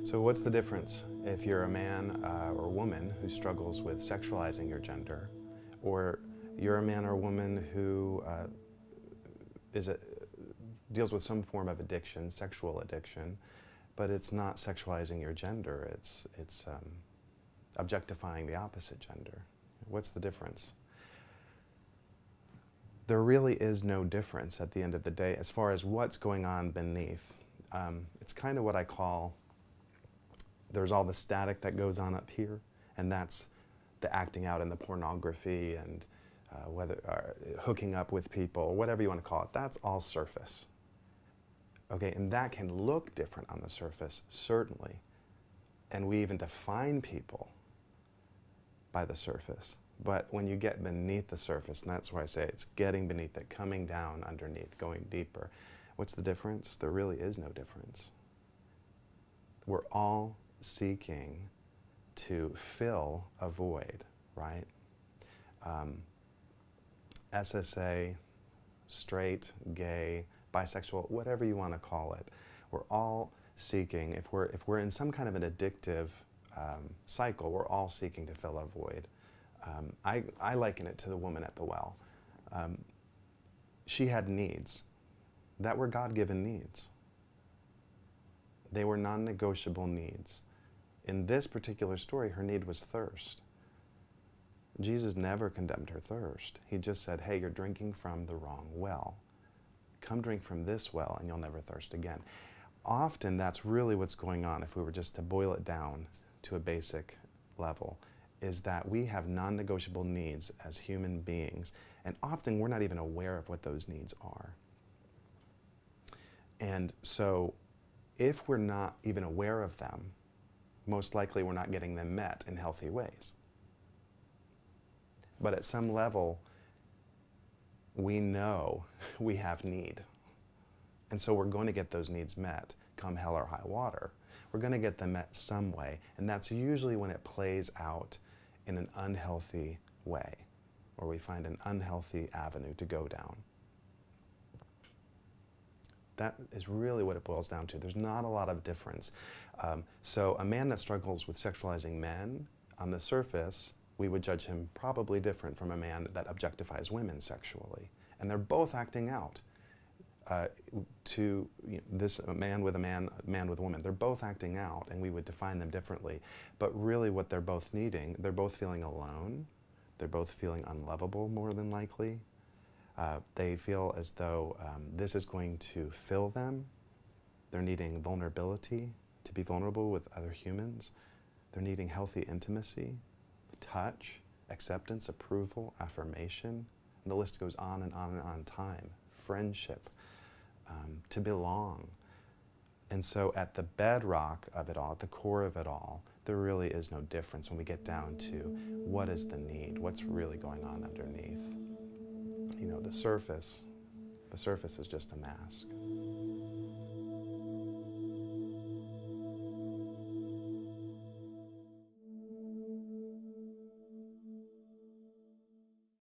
So what's the difference if you're a man or woman who struggles with sexualizing your gender, or you're a man or woman who deals with some form of addiction, sexual addiction, but it's not sexualizing your gender, it's objectifying the opposite gender? What's the difference? There really is no difference at the end of the day as far as what's going on beneath. It's kind of what I call, there's all the static that goes on up here, and that's the acting out in the pornography and hooking up with people, whatever you want to call it. That's all surface. Okay, and that can look different on the surface, certainly. And we even define people by the surface. But when you get beneath the surface, and that's where I say it's getting beneath it, coming down underneath, going deeper, what's the difference? There really is no difference. We're all seeking to fill a void, right? SSA, straight, gay, bisexual, whatever you want to call it, we're all seeking, if we're in some kind of an addictive cycle, we're all seeking to fill a void. I liken it to the woman at the well. She had needs that were God-given needs. They were non-negotiable needs. In this particular story, her need was thirst. Jesus never condemned her thirst. He just said, hey, you're drinking from the wrong well. Come drink from this well and you'll never thirst again. Often that's really what's going on, if we were just to boil it down to a basic level, is that we have non-negotiable needs as human beings, and often we're not even aware of what those needs are. And so if we're not even aware of them, most likely we're not getting them met in healthy ways. But at some level, we know we have need. And so we're going to get those needs met, come hell or high water. We're going to get them met some way, and that's usually when it plays out in an unhealthy way, or we find an unhealthy avenue to go down. That is really what it boils down to. There's not a lot of difference. So a man that struggles with sexualizing men, on the surface, we would judge him probably different from a man that objectifies women sexually. And they're both acting out this man with a man with a woman. They're both acting out, and we would define them differently. But really what they're both needing, they're both feeling alone. They're both feeling unlovable, more than likely. They feel as though this is going to fill them. They're needing vulnerability, to be vulnerable with other humans. They're needing healthy intimacy, touch, acceptance, approval, affirmation. And the list goes on and on and on. Time, friendship, to belong. And so at the bedrock of it all, at the core of it all, there really is no difference when we get down to what is the need, what's really going on underneath. You know, the surface is just a mask.